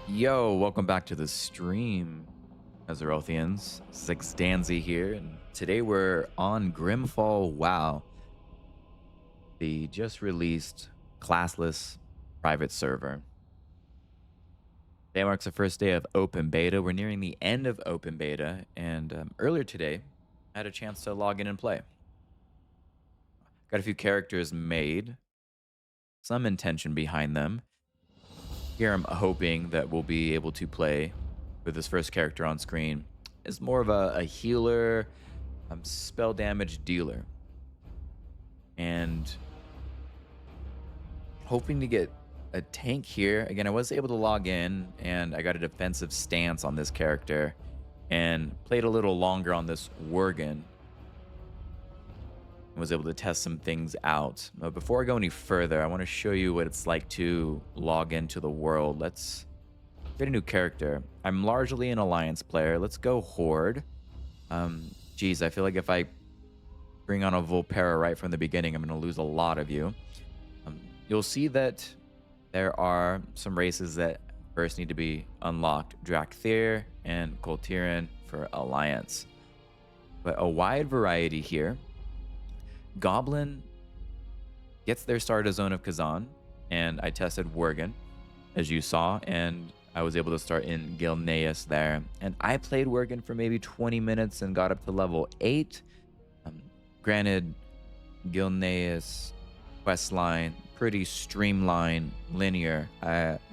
Yo, welcome back to the stream, Azerothians. Six Danzy here, and today we're on Grimfall. Wow, the just released classless private server. Today marks the first day of open beta. We're nearing the end of open beta, and earlier today, I had a chance to log in and play. Got a few characters made, some intention behind them. Here I'm hoping that we'll be able to play with this first character on screen as more of a healer, spell damage dealer. And hoping to get a tank here. Again, I was able to log in and I got a defensive stance on this character and played a little longer on this Worgen. Was able to test some things out. But before I go any further, I want to show you what it's like to log into the world. Let's create a new character. I'm largely an alliance player. Let's go horde. Geez, I feel like if I bring on a Volpera right from the beginning, I'm going to lose a lot of you. You'll see that there are some races that first need to be unlocked. Drakthir and Koltiran for alliance. But a wide variety here. Goblin gets their start at Zone of Kazan, and I tested Worgen, as you saw, and I was able to start in Gilneas there. And I played Worgen for maybe 20 minutes and got up to level 8. Granted, Gilneas questline, pretty streamlined, linear.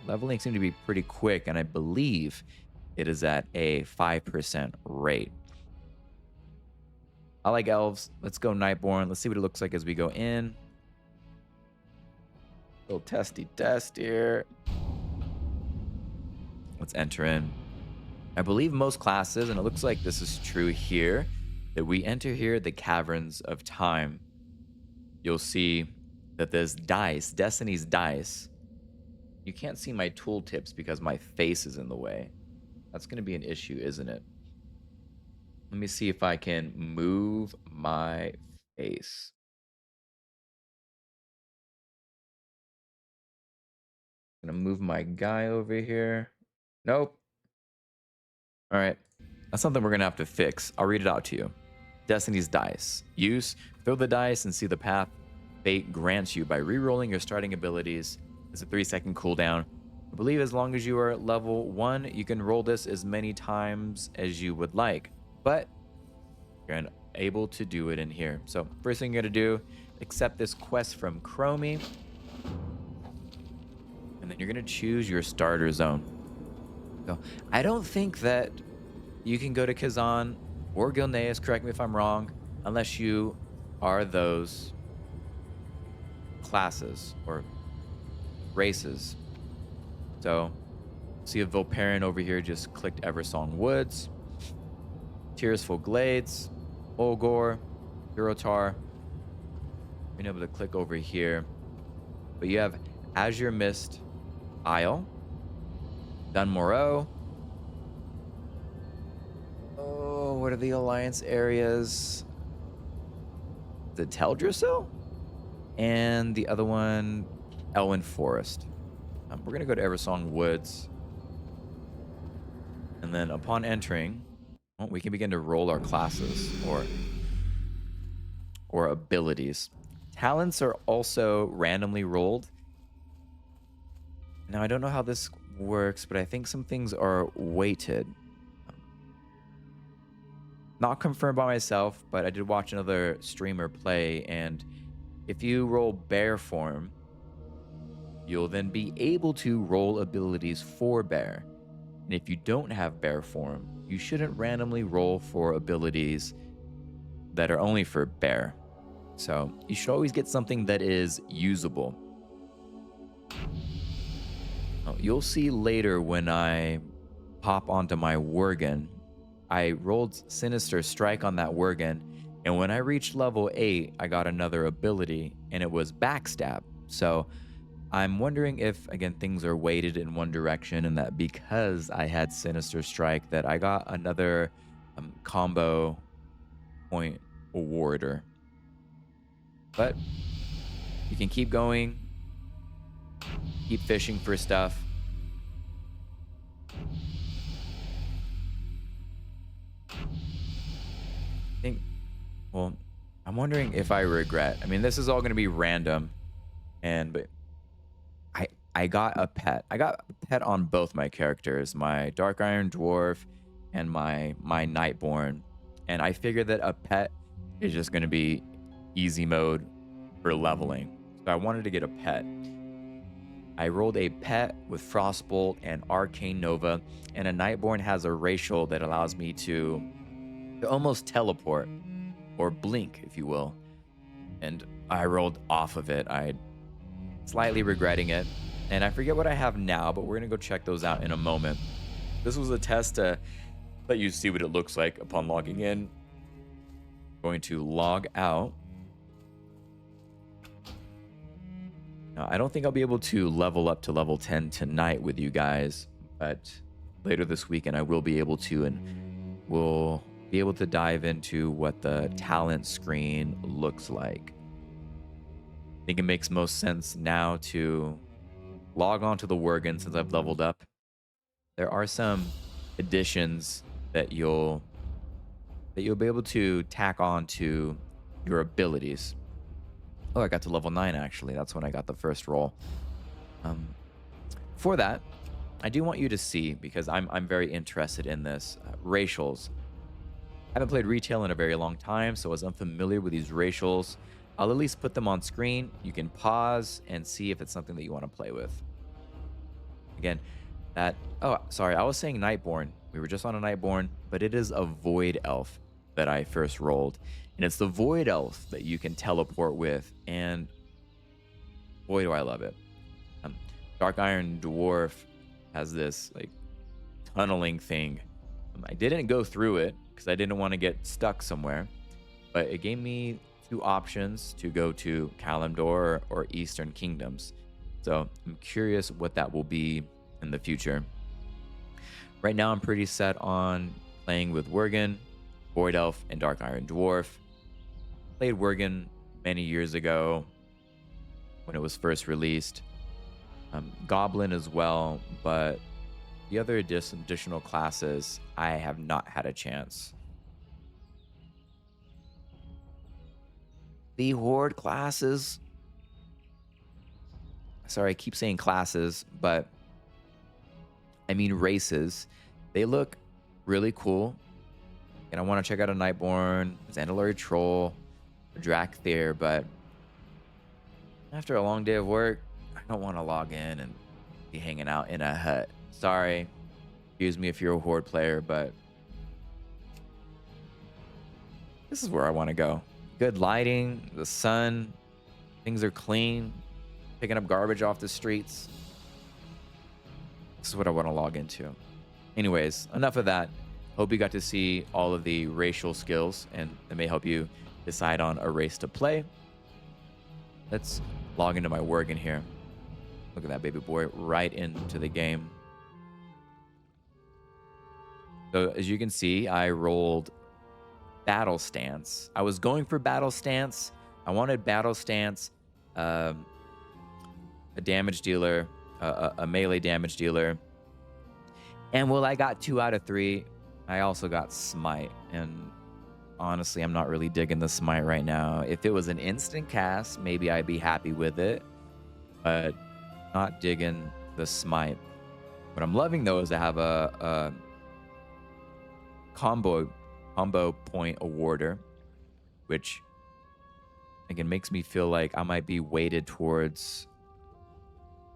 Leveling seemed to be pretty quick, and I believe it is at a 5% rate. I like elves. Let's go Nightborn. Let's see what it looks like as we go in. Little testy test here. Let's enter in. I believe most classes, and it looks like this is true here, that we enter here the Caverns of Time. You'll see that there's dice, Destiny's dice. You can't see my tooltips because my face is in the way. That's going to be an issue, isn't it? Let me see if I can move my face. I'm gonna move my guy over here. Nope. All right. That's something we're gonna have to fix. I'll read it out to you. Destiny's dice. Use, throw the dice and see the path fate grants you by re-rolling your starting abilities. It's a 3-second cooldown. I believe as long as you are level 1, you can roll this as many times as you would like. But you're unable to do it in here. So first thing you're gonna do, accept this quest from Chromie. And then you're gonna choose your starter zone. So I don't think that you can go to Kazan or Gilneas, correct me if I'm wrong, unless you are those classes or races. So see a Volparian over here just clicked Eversong Woods, Tearsful Glades, Olgor, Durotar. Being able to click over here. But you have Azure Mist Isle, Dunmorrow. Oh, what are the alliance areas? The Teldrassil? And the other one, Elwyn Forest. We're going to go to Eversong Woods. And then upon entering, well, we can begin to roll our classes or abilities. Talents are also randomly rolled. Now, I don't know how this works, but I think some things are weighted. Not confirmed by myself, but I did watch another streamer play, and if you roll bear form, you'll then be able to roll abilities for bear. And if you don't have bear form, you shouldn't randomly roll for abilities that are only for bear. So you should always get something that is usable. You'll see later when I pop onto my Worgen, I rolled Sinister Strike on that Worgen, and when I reached level 8, I got another ability, and it was Backstab. So I'm wondering if, again, things are weighted in one direction, and that because I had Sinister Strike, that I got another combo point awarder. But you can keep going, keep fishing for stuff. Well, I'm wondering if I regret. I mean, this is all going to be random, but I got a pet. I got a pet on both my characters, my Dark Iron Dwarf and my Nightborn. And I figured that a pet is just going to be easy mode for leveling. So I wanted to get a pet. I rolled a pet with Frostbolt and Arcane Nova, and a Nightborn has a racial that allows me to almost teleport or blink, if you will. And I rolled off of it. I slightly regretting it. And I forget what I have now, but we're going to go check those out in a moment. This was a test to let you see what it looks like upon logging in. Going to log out. Now, I don't think I'll be able to level up to level 10 tonight with you guys, but later this weekend I will be able to, and we'll be able to dive into what the talent screen looks like. I think it makes most sense now to log on to the Worgen since I've leveled up. There are some additions that you'll be able to tack on to your abilities. Oh, I got to level 9 actually. That's when I got the first roll. For that, I do want you to see, because I'm very interested in this, racials. I haven't played retail in a very long time, so as I'm familiar with these racials, I'll at least put them on screen. You can pause and see if it's something that you want to play with. Again, oh, sorry, I was saying Nightborn. We were just on a Nightborn, but it is a Void Elf that I first rolled. And it's the Void Elf that you can teleport with, and boy, do I love it. Dark Iron Dwarf has this, like, tunneling thing. I didn't go through it because I didn't want to get stuck somewhere, but it gave me 2 options to go to Kalimdor or Eastern Kingdoms. So I'm curious what that will be in the future. Right now, I'm pretty set on playing with Worgen, Void Elf, and Dark Iron Dwarf. Played Worgen many years ago when it was first released. Goblin as well, but the other additional classes, I have not had a chance. The Horde classes. Sorry, I keep saying classes, but I mean races. They look really cool. And I want to check out a Nightborn, Zandalari Troll, Drakthir, but after a long day of work, I don't want to log in and be hanging out in a hut. Sorry. Excuse me if you're a Horde player, but this is where I want to go. Good lighting, the sun, things are clean, picking up garbage off the streets. This is what I want to log into. Anyways, enough of that. Hope you got to see all of the racial skills, and it may help you decide on a race to play. Let's log into my Worgen here. Look at that baby boy, right into the game. So as you can see, I rolled Battle Stance. I was going for Battle Stance. I wanted Battle Stance, a damage dealer, a melee damage dealer. And well, I got 2 out of 3. I also got Smite. And honestly, I'm not really digging the Smite right now. If it was an instant cast, maybe I'd be happy with it. But not digging the Smite. What I'm loving, though, is I have a combo point awarder, which again makes me feel like I might be weighted towards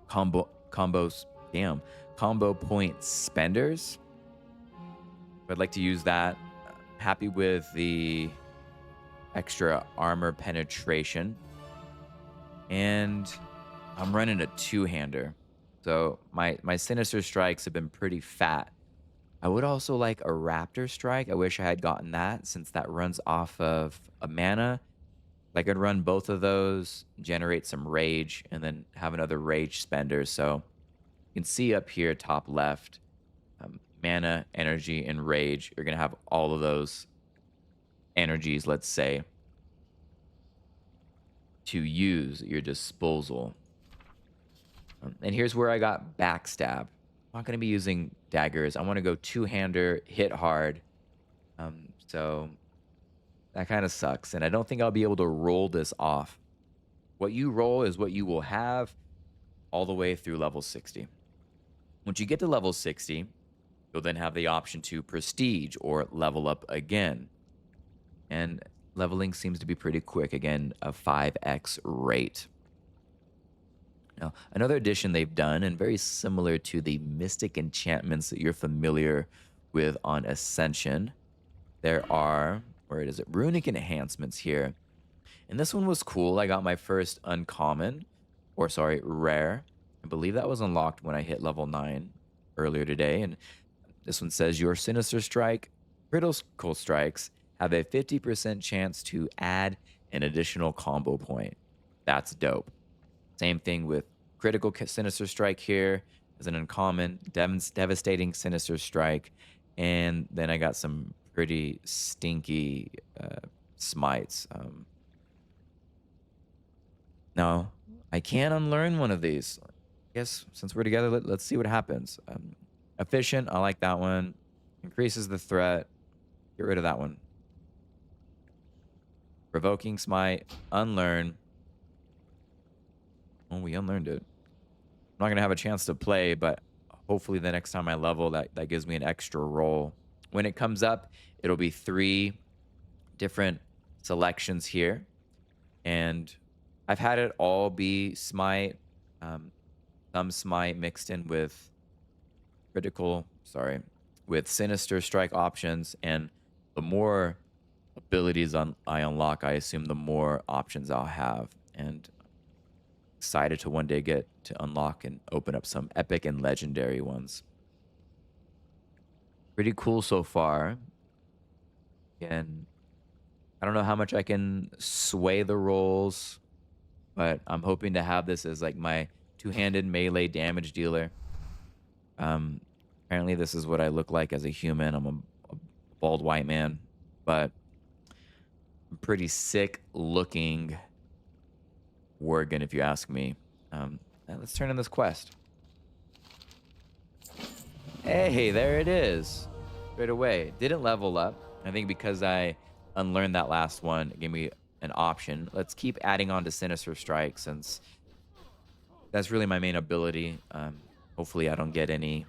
combo point spenders. I'd like to use that. Happy with the extra armor penetration, and I'm running a 2-hander, so my sinister strikes have been pretty fat. I would also like a Raptor Strike. I wish I had gotten that, since that runs off of a mana. I could run both of those, generate some rage, and then have another rage spender. So you can see up here, top left, mana, energy, and rage. You're going to have all of those energies, let's say, to use at your disposal. And here's where I got Backstab. I'm not going to be using daggers. I want to go 2-hander, hit hard. So That kind of sucks. And I don't think I'll be able to roll this off. What you roll is what you will have all the way through level 60. Once you get to level 60, you'll then have the option to prestige or level up again. And leveling seems to be pretty quick. Again, a 5x rate. Now, another addition they've done, and very similar to the mystic enchantments that you're familiar with on Ascension, there are, where is it? Runic enhancements here. And this one was cool. I got my first uncommon, or sorry, rare. I believe that was unlocked when I hit level 9 earlier today. And this one says your Sinister Strike critical strikes have a 50% chance to add an additional combo point. That's dope. Same thing with critical Sinister Strike here as an uncommon, devastating Sinister Strike. And then I got some pretty stinky smites. Now, I can unlearn one of these. I guess since we're together, let's see what happens. Efficient, I like that one. Increases the threat. Get rid of that one. Provoking smite, unlearn. Oh, we unlearned it. I'm not going to have a chance to play, but hopefully the next time I level, that gives me an extra roll. When it comes up, it'll be 3 different selections here. And I've had it all be smite, some smite mixed in with with sinister strike options. And the more abilities I unlock, I assume the more options I'll have. And excited to one day get to unlock and open up some epic and legendary ones. Pretty cool so far. Again, I don't know how much I can sway the rolls, but I'm hoping to have this as like my two-handed melee damage dealer. Apparently this is what I look like as a human. I'm a bald white man, but I'm pretty sick looking Worgen, if you ask me. Let's turn in this quest. Hey, there it is. Right away. Didn't level up. I think because I unlearned that last one, it gave me an option. Let's keep adding on to Sinister Strike since that's really my main ability. Hopefully I don't get any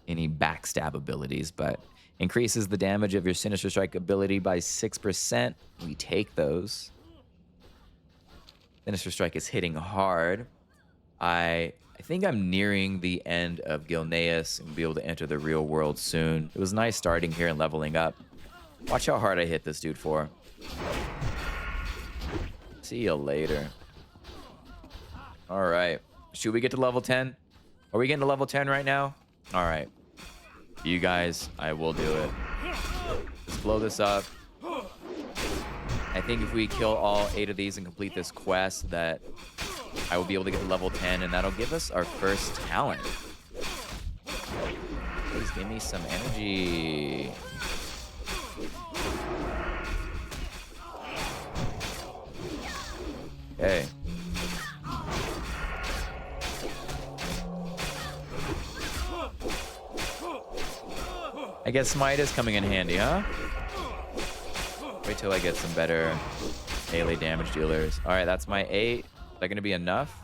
backstab abilities, but increases the damage of your Sinister Strike ability by 6%. We take those. Sinister Strike is hitting hard. I think I'm nearing the end of Gilneas and be able to enter the real world soon. It was nice starting here and leveling up. Watch how hard I hit this dude for. See you later. All right. Should we get to level 10? Are we getting to level 10 right now? All right. You guys, I will do it. Let's blow this up. I think if we kill all 8 of these and complete this quest, that I will be able to get to level 10, and that'll give us our first talent. Please give me some energy. Okay. I guess Smite is coming in handy, huh? Wait till I get some better melee damage dealers. All right, that's my 8. Is that going to be enough?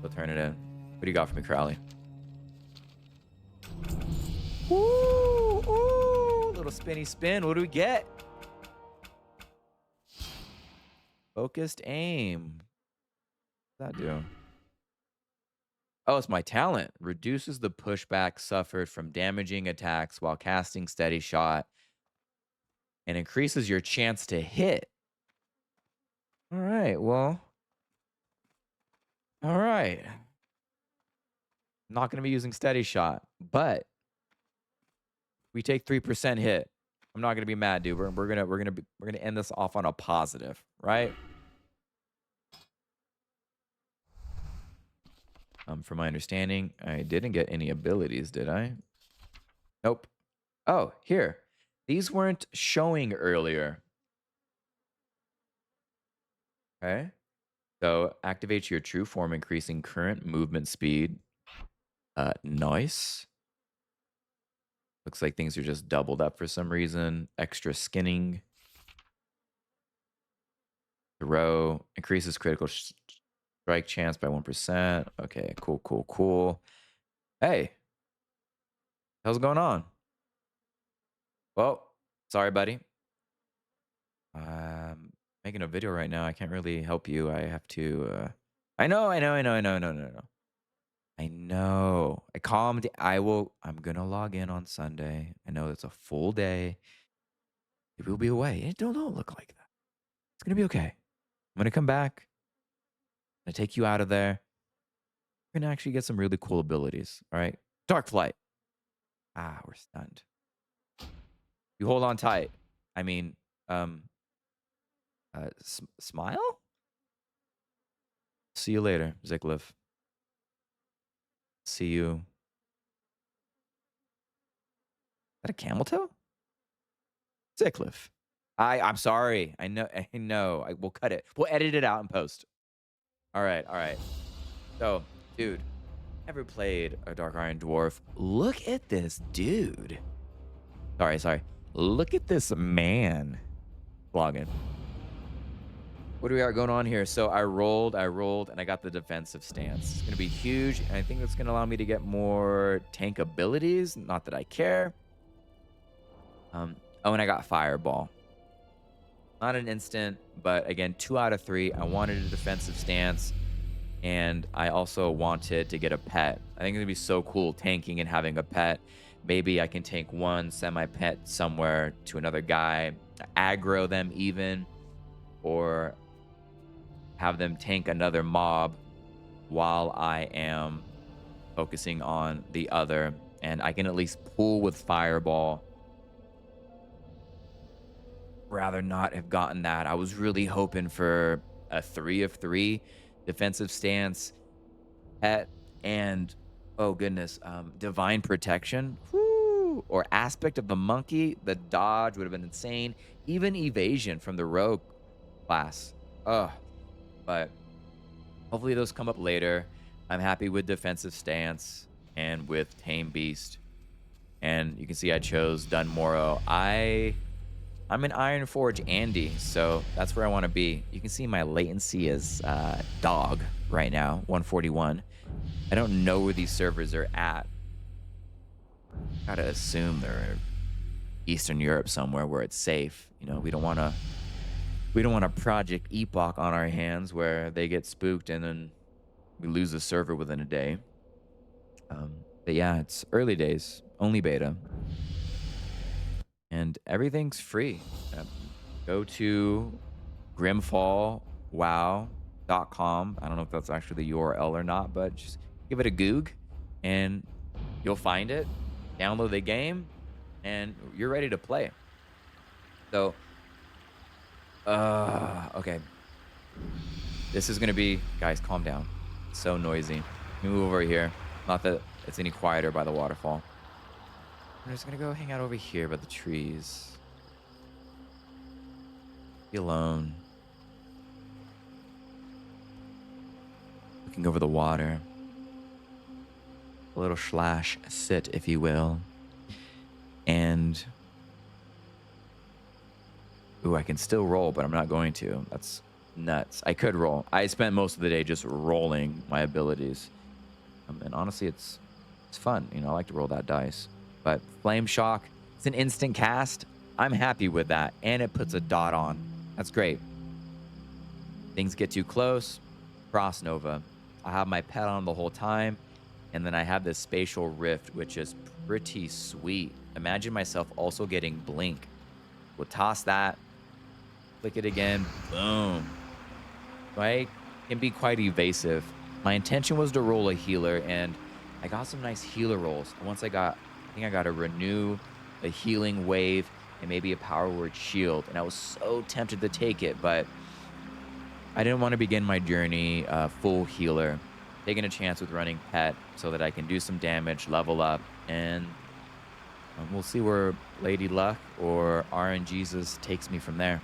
We'll turn it in. What do you got for me, Crowley? Ooh, ooh, little spinny spin. What do we get? Focused aim. What's that do? Oh, it's my talent. Reduces the pushback suffered from damaging attacks while casting steady shot and increases your chance to hit. All right, well. All right. Not going to be using steady shot, but we take 3% hit. I'm not going to be mad, dude. We're going to end this off on a positive, right? From my understanding, I didn't get any abilities, did I? Nope. Oh, here. These weren't showing earlier. Okay. So activates your true form, increasing current movement speed. Nice. Looks like things are just doubled up for some reason. Extra skinning. Throw. Increases critical strike chance by 1%. Okay, cool, cool, cool. Hey, how's going on? Well, sorry, buddy. I'm making a video right now. I can't really help you. I have to. I know, I know, I know, I know, no, no, no. I know. I calmed. I will. I'm gonna log in on Sunday. I know it's a full day. It will be away. Don't look like that. It's gonna be okay. I'm gonna come back. I'm gonna take you out of there. We're gonna actually get some really cool abilities. All right. Dark flight. Ah, we're stunned. You hold on tight. I mean, um, smile. See you later, Zikliff. See you. Is that a camel toe? Zikliff. I'm sorry. I know. I know. We'll cut it. We'll edit it out and post. All right. All right. So, dude, ever played a Dark Iron Dwarf? Look at this dude. Sorry. Look at this man. Vlogging. What do we got going on here? So I rolled, and I got the defensive stance. It's going to be huge, and I think that's going to allow me to get more tank abilities. Not that I care. Oh, and I got Fireball. Not an instant, but again, 2 out of 3. I wanted a defensive stance, and I also wanted to get a pet. I think it's going to be so cool tanking and having a pet. Maybe I can tank one semi-pet somewhere to another guy, aggro them even, or have them tank another mob while I am focusing on the other. And I can at least pull with Fireball. Rather not have gotten that. I was really hoping for a 3 of 3 defensive stance, pet, and oh goodness, divine protection. Whoo! Or aspect of the monkey. The dodge would have been insane. Even evasion from the rogue class. Ugh. But hopefully those come up later. I'm happy with defensive stance and with Tame Beast. And you can see I chose Dunmorrow. I'm an Ironforge Andy, so that's where I want to be. You can see my latency is dog right now, 141. I don't know where these servers are at. Gotta assume they're Eastern Europe somewhere where it's safe. You know, we don't want a Project Epoch on our hands where they get spooked and then we lose the server within a day. But yeah, it's early days, only beta. And everything's free. Go to grimfallwow.com. I don't know if that's actually the URL or not, but just give it a goog and you'll find it. Download the game and you're ready to play. So, okay. This is going to be, guys, calm down. It's so noisy. Let me move over here. Not that it's any quieter by the waterfall. I'm just gonna go hang out over here by the trees. Be alone. Looking over the water. A little slash sit, if you will. And ooh, I can still roll, but I'm not going to. That's nuts. I could roll. I spent most of the day just rolling my abilities. And honestly, it's fun. You know, I like to roll that dice. But Flame Shock, it's an instant cast. I'm happy with that. And it puts a dot on. That's great. Things get too close. Frost Nova. I have my pet on the whole time. And then I have this Spatial Rift, which is pretty sweet. Imagine myself also getting Blink. We'll toss that. Click it again. Boom. So I can be quite evasive. My intention was to roll a healer, and I got some nice healer rolls. And once I think I got a Renew, a Healing Wave, and maybe a Power Word Shield. And I was so tempted to take it, but I didn't want to begin my journey full healer. Taking a chance with running pet so that I can do some damage, level up, and we'll see where Lady Luck or RNGesus takes me from there.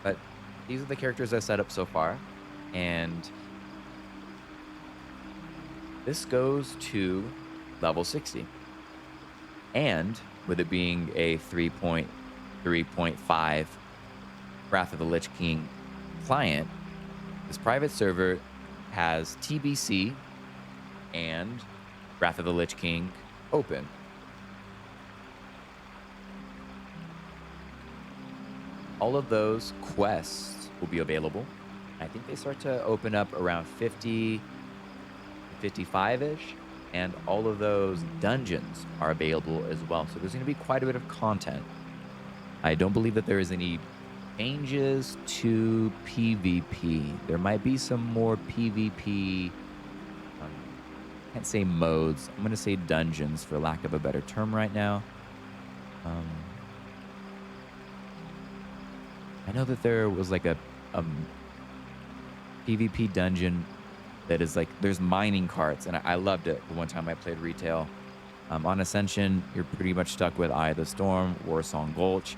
But these are the characters I set up so far, and this goes to level 60. And with it being a 3.3.5 Wrath of the Lich King client, this private server has TBC and Wrath of the Lich King open. All of those quests will be available. I think they start to open up around 50 to 55-ish, and all of those dungeons are available as well. So there's going to be quite a bit of content. I don't believe that there is any changes to PvP. There might be some more PvP, can't say modes. I'm going to say dungeons for lack of a better term right now. Um, I know that there was like a PvP dungeon that is like there's mining carts, and I loved it the one time I played retail. On Ascension, you're pretty much stuck with Eye of the Storm, Warsong Gulch.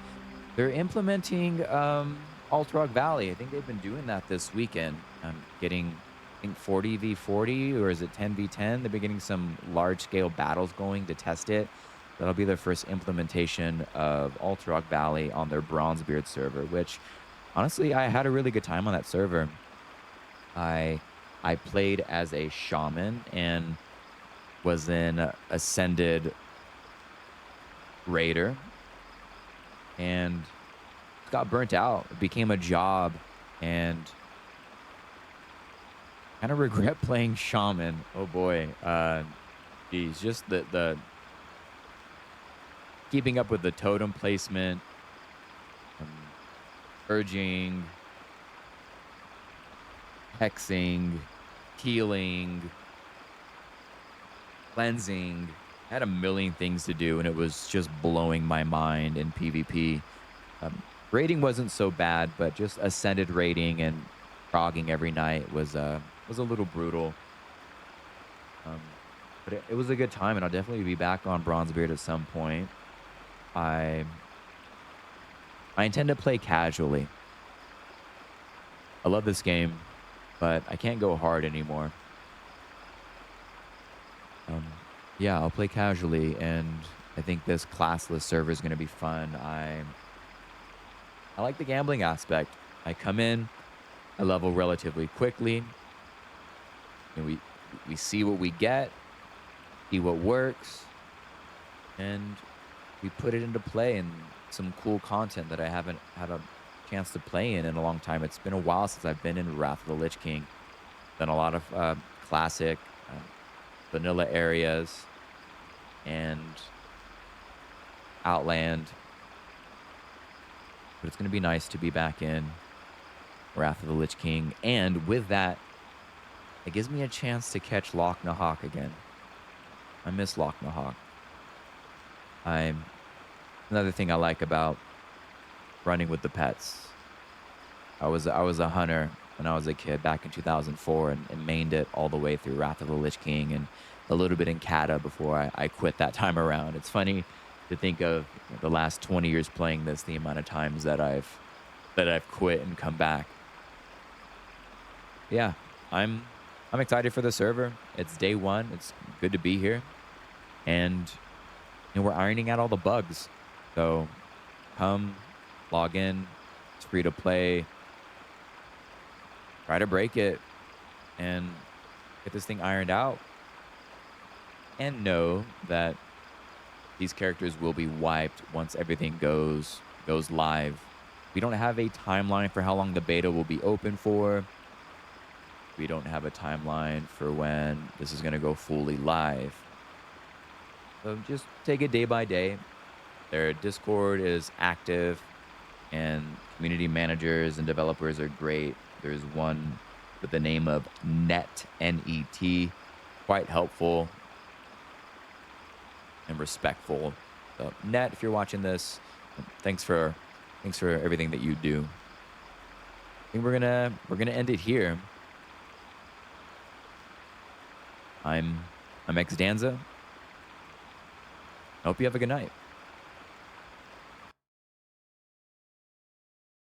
They're implementing Alt Valley. I think they've been doing that this weekend. Getting I think 40v40 or is it 10v10? They've been getting some large scale battles going to test it. That'll be their first implementation of Alt Valley on their Bronzebeard server, which honestly I had a really good time on that server. I I played as a shaman and was an ascended raider and got burnt out. It became a job and kind of regret playing shaman. Oh boy. Geez, just the keeping up with the totem placement, um, urging, hexing, healing, cleansing. I had a million things to do, and it was just blowing my mind in PvP. Raiding wasn't so bad, but just ascended raiding and frogging every night was a little brutal. Um, but it was a good time, and I'll definitely be back on Bronzebeard at some point. I I intend to play casually. I love this game, but I can't go hard anymore. Um, yeah, I'll play casually, and I think this classless server is going to be fun. I like the gambling aspect. I come in, I level relatively quickly, and we see what we get, see what works, and we put it into play in some cool content that I haven't had a chance to play in a long time. It's been a while since I've been in Wrath of the Lich King. Done a lot of classic vanilla areas and Outland, but it's going to be nice to be back in Wrath of the Lich King. And with that, it gives me a chance to catch Loch Nahak again. I miss Loch Nahak. I'm another thing I like about running with the pets. I was a hunter when I was a kid back in 2004 and mained it all the way through Wrath of the Lich King and a little bit in Kata before I quit that time around. It's funny to think of the last 20 years playing this, the amount of times that I've quit and come back. Yeah, I'm excited for the server. It's day one. It's good to be here, and we're ironing out all the bugs. So come log in. It's free to play. Try to break it and get this thing ironed out. And know that these characters will be wiped once everything goes live. We don't have a timeline for how long the beta will be open for. We don't have a timeline for when this is going to go fully live. So just take it day by day. Their Discord is active and community managers and developers are great. There's one with the name of Net, N-E-T, quite helpful and respectful. So Net, if you're watching this, thanks for everything that you do. I think we're gonna end it here. I'm X Danza. I hope you have a good night.